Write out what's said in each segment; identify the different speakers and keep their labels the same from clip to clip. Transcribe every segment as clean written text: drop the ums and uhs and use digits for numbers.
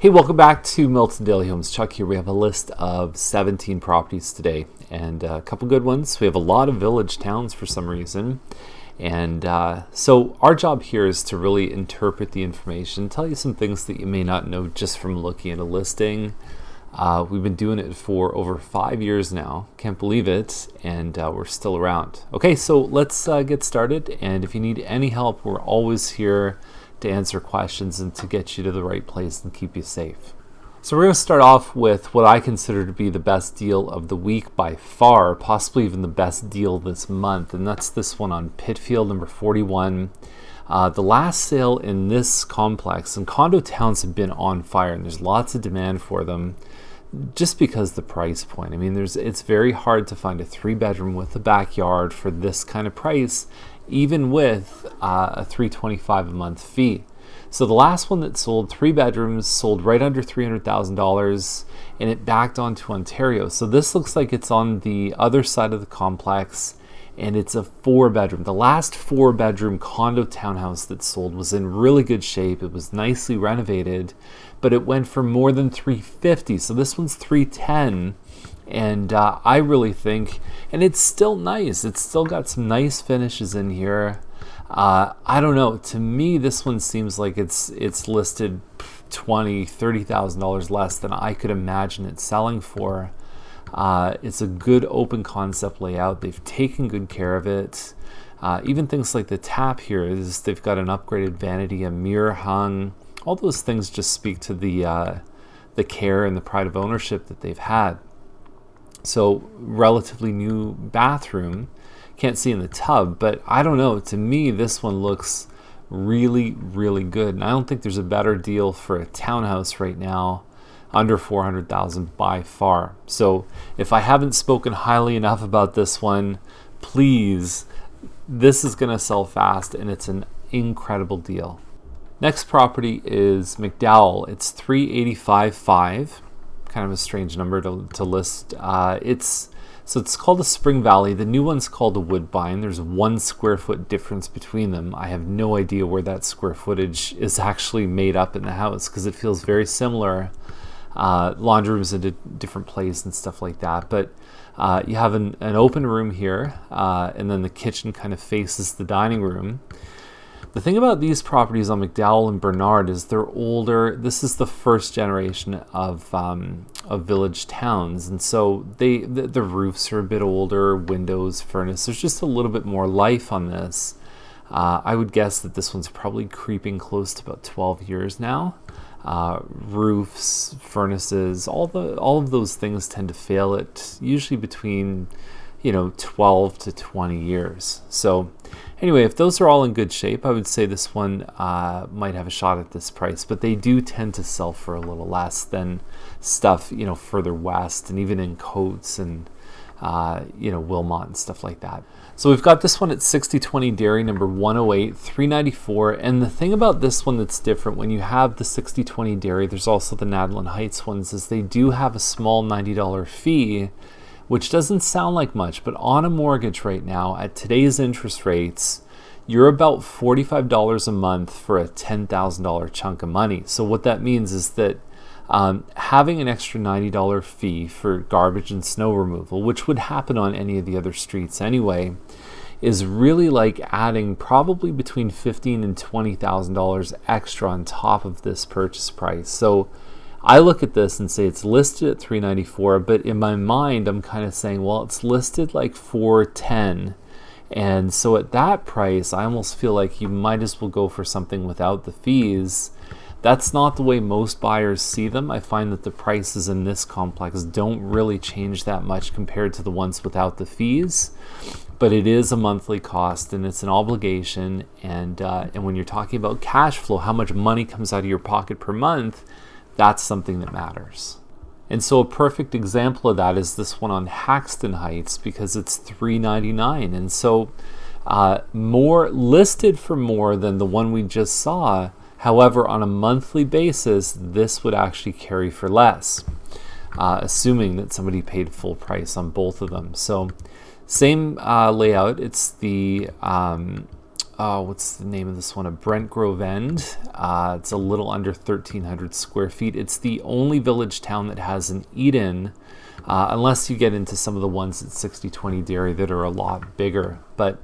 Speaker 1: Hey, welcome back to Milton Daily Homes. Chuck here. We have a list of 17 properties today and a couple good ones. We have a lot of village towns for some reason. And so our job here is to really interpret the information, tell you some things that you may not know just from looking at a listing. We've been doing it for over 5 years now. Can't believe it. And we're still around. Okay, so let's get started. And if you need any help, we're always here to answer questions and to get you to the right place and keep you safe. So we're going to start off with what I consider to be the best deal of the week by far, possibly even the best deal this month, and that's this one on Pitfield, number 41. The last sale in this complex, and condo towns have been on fire, and there's lots of demand for them just because the price point. I mean, it's very hard to find a 3-bedroom with a backyard for this kind of price, even with a $325 a month fee. So the last one that sold, 3 bedrooms, sold right under $300,000, and it backed onto Ontario. So this looks like it's on the other side of the complex, and it's a 4-bedroom. The last 4-bedroom condo townhouse that sold was in really good shape. It was nicely renovated, but it went for more than $350. So this one's $310. And I really think, and it's still nice. It's still got some nice finishes in here. I don't know. To me, this one seems like it's listed $20,000, $30,000 less than I could imagine it selling for. It's a good open concept layout. They've taken good care of it. Even things like the tap here is they've got an upgraded vanity, a mirror hung. All those things just speak to the care and the pride of ownership that they've had. So relatively new bathroom. Can't see in the tub, but I don't know. To me, this one looks really, really good. And I don't think there's a better deal for a townhouse right now under $400,000 by far. So if I haven't spoken highly enough about this one, please, this is going to sell fast and it's an incredible deal. Next property is McDowell. It's 385.5. Kind of a strange number to list. It's called a Spring Valley. The new one's called a Woodbine. There's 1 square foot difference between them. I have no idea where that square footage is actually made up in the house because it feels very similar. Laundry rooms in a different place and stuff like that. But you have an open room here, and then the kitchen kind of faces the dining room. The thing about these properties on McDowell and Bernard is they're older. This is the first generation of village towns, and so the roofs are a bit older, windows, furnace. There's just a little bit more life on this. I would guess that this one's probably creeping close to about 12 years now. Roofs, furnaces, all of those things tend to fail at usually between 12 to 20 years. So anyway, if those are all in good shape, I would say this one might have a shot at this price, but they do tend to sell for a little less than stuff, further west and even in Coates and, Wilmot and stuff like that. So we've got this one at 6020 Dairy, number 108, 394. And the thing about this one that's different, when you have the 6020 Dairy, there's also the Nadlin Heights ones, is they do have a small $90 fee, which doesn't sound like much, but on a mortgage right now, at today's interest rates, you're about $45 a month for a $10,000 chunk of money. So what that means is that having an extra $90 fee for garbage and snow removal, which would happen on any of the other streets anyway, is really like adding probably between $15,000 and $20,000 extra on top of this purchase price. So I look at this and say it's listed at $394, but in my mind, I'm kind of saying, well, it's listed like $410. And so at that price, I almost feel like you might as well go for something without the fees. That's not the way most buyers see them. I find that the prices in this complex don't really change that much compared to the ones without the fees. But it is a monthly cost and it's an obligation. And when you're talking about cash flow, how much money comes out of your pocket per month, that's something that matters. And so a perfect example of that is this one on Haxton Heights because it's $399. And so more listed for more than the one we just saw. However, on a monthly basis, this would actually carry for less, assuming that somebody paid full price on both of them. So same layout. It's the what's the name of this one? A Brent Grove End. It's a little under 1,300 square feet. It's the only village town that has an eat-in, unless you get into some of the ones at 6020 Dairy that are a lot bigger. But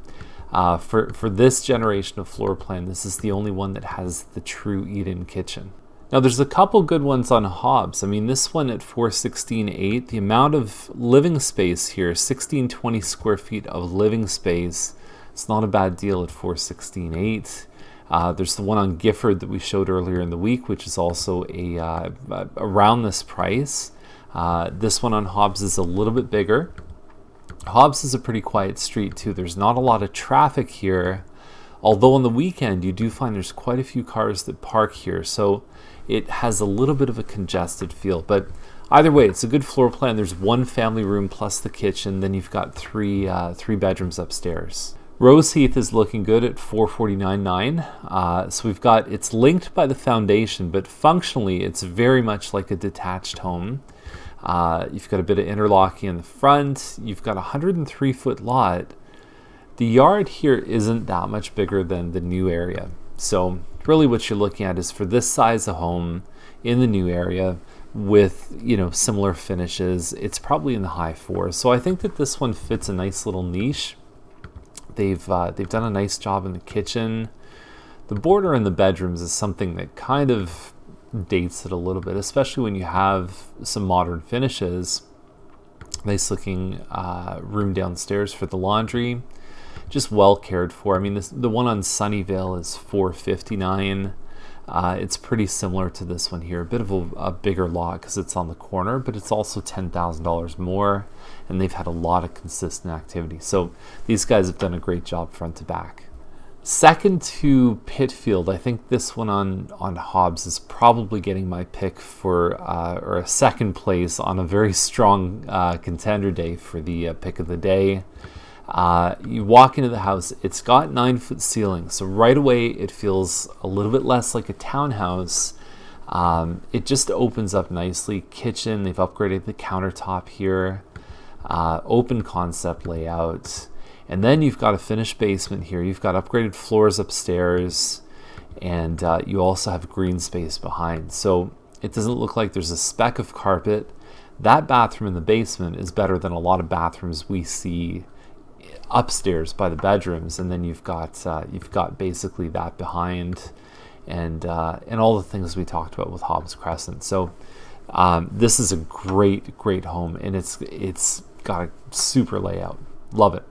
Speaker 1: for this generation of floor plan, this is the only one that has the true eat-in kitchen. Now there's a couple good ones on Hobbs. I mean, this one at 416.8, the amount of living space here, 1620 square feet of living space. It's not a bad deal at 416.8. There's the one on Gifford that we showed earlier in the week, which is also around this price. This one on Hobbs is a little bit bigger. Hobbs is a pretty quiet street too. There's not a lot of traffic here, although on the weekend you do find there's quite a few cars that park here, so it has a little bit of a congested feel. But either way, it's a good floor plan. There's one family room plus the kitchen, then you've got three bedrooms upstairs. Rose Heath is looking good at 449.9. So we've got, it's linked by the foundation, but functionally it's very much like a detached home. You've got a bit of interlocking in the front. You've got a 103-foot lot. The yard here isn't that much bigger than the new area. So really what you're looking at is for this size of home in the new area with, you know, similar finishes, it's probably in the high fours. So I think that this one fits a nice little niche. They've done a nice job in the kitchen. The border in the bedrooms is something that kind of dates it a little bit, especially when you have some modern finishes. Nice looking room downstairs for the laundry. Just well cared for. I mean, the one on Sunnyvale is $459. It's pretty similar to this one here. A bit of a bigger lot because it's on the corner, but it's also $10,000 more, and they've had a lot of consistent activity. So these guys have done a great job front to back. Second to Pitfield, I think this one on Hobbs is probably getting my pick for, or a second place on a very strong contender day for the pick of the day. You walk into the house, it's got 9-foot ceilings, so right away it feels a little bit less like a townhouse. It just opens up nicely. Kitchen, they've upgraded the countertop here. Open concept layout. And then you've got a finished basement here. You've got upgraded floors upstairs, and you also have green space behind. So it doesn't look like there's a speck of carpet. That bathroom in the basement is better than a lot of bathrooms we see upstairs by the bedrooms. And then you've got basically that behind, and all the things we talked about with Hobbs Crescent. So this is a great home, and it's got a super layout. Love it.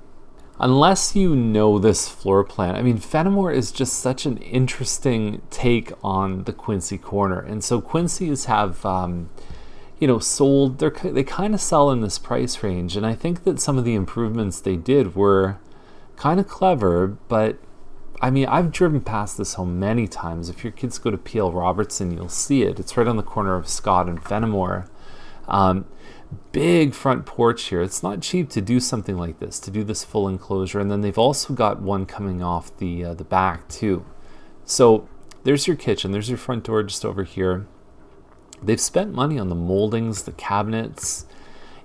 Speaker 1: Unless you know this floor plan, I mean, Fennamore is just such an interesting take on the Quincy Corner. And so Quincy's have, sold, they kind of sell in this price range. And I think that some of the improvements they did were kind of clever, but I mean, I've driven past this home many times. If your kids go to P.L. Robertson, you'll see it. It's right on the corner of Scott and Fennamore. Big front porch here. It's not cheap to do something like this, to do this full enclosure. And then they've also got one coming off the back too. So there's your kitchen. There's your front door just over here. They've spent money on the moldings, the cabinets,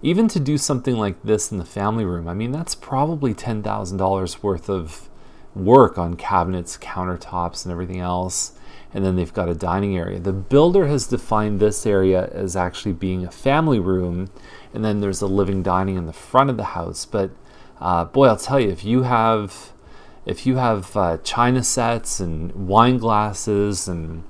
Speaker 1: even to do something like this in the family room. I mean, that's probably $10,000 worth of work on cabinets, countertops, and everything else. And then they've got a dining area. The builder has defined this area as actually being a family room, and then there's a living dining in the front of the house. But boy, I'll tell you, if you have china sets and wine glasses and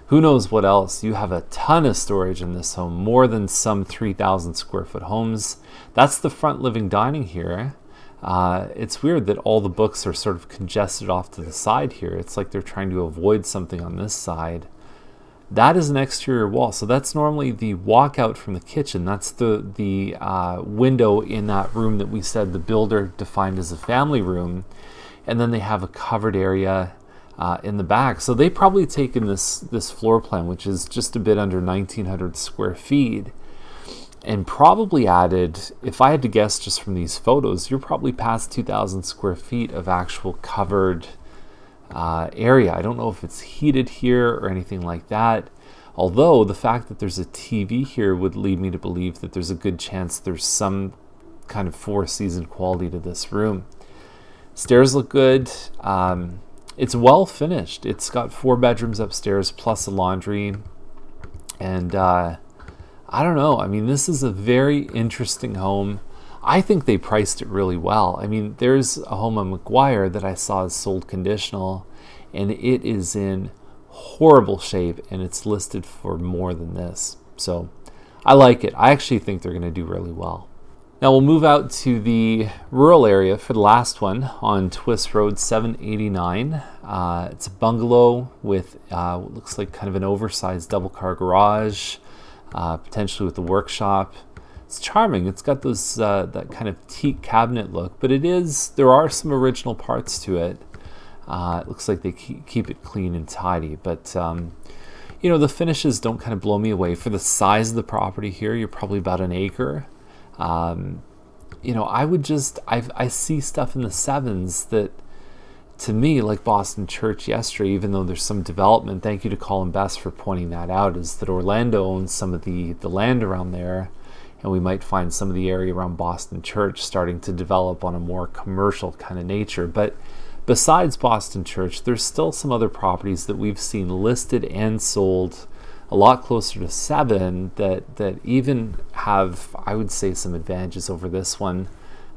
Speaker 1: who knows what else, you have a ton of storage in this home, more than some 3,000 square foot homes. That's the front living dining here. It's weird that all the books are sort of congested off to the side here. It's like they're trying to avoid something on this side. That is an exterior wall. So that's normally the walkout from the kitchen. That's the window in that room that we said the builder defined as a family room. And then they have a covered area in the back. So they probably taken this floor plan, which is just a bit under 1,900 square feet, and probably added, if I had to guess just from these photos, you're probably past 2,000 square feet of actual covered area. I don't know if it's heated here or anything like that, although the fact that there's a TV here would lead me to believe that there's a good chance there's some kind of four-season quality to this room. Stairs look good. It's well finished. It's got 4 bedrooms upstairs plus a laundry. And I don't know. I mean, this is a very interesting home. I think they priced it really well. I mean, there's a home on McGuire that I saw is sold conditional, and it is in horrible shape, and it's listed for more than this. So I like it. I actually think they're going to do really well. Now we'll move out to the rural area for the last one on Twist Road 789. It's a bungalow with what looks like kind of an oversized double car garage, potentially with a workshop. It's charming. It's got those that kind of teak cabinet look, but there are some original parts to it. It looks like they keep it clean and tidy, but the finishes don't kind of blow me away. For the size of the property here, you're probably about an acre. I see stuff in the 7s that, to me, like Boston Church yesterday, even though there's some development, thank you to Colin Best for pointing that out, is that Orlando owns some of the land around there, and we might find some of the area around Boston Church starting to develop on a more commercial kind of nature. But besides Boston Church, there's still some other properties that we've seen listed and sold a lot closer to 7 that even have, I would say, some advantages over this one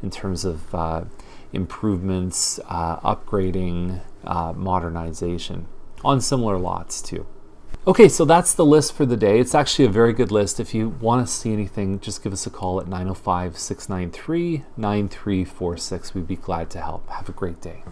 Speaker 1: in terms of improvements, upgrading, modernization on similar lots too. Okay, so that's the list for the day. It's actually a very good list. If you want to see anything, just give us a call at 905-693-9346. We'd be glad to help. Have a great day.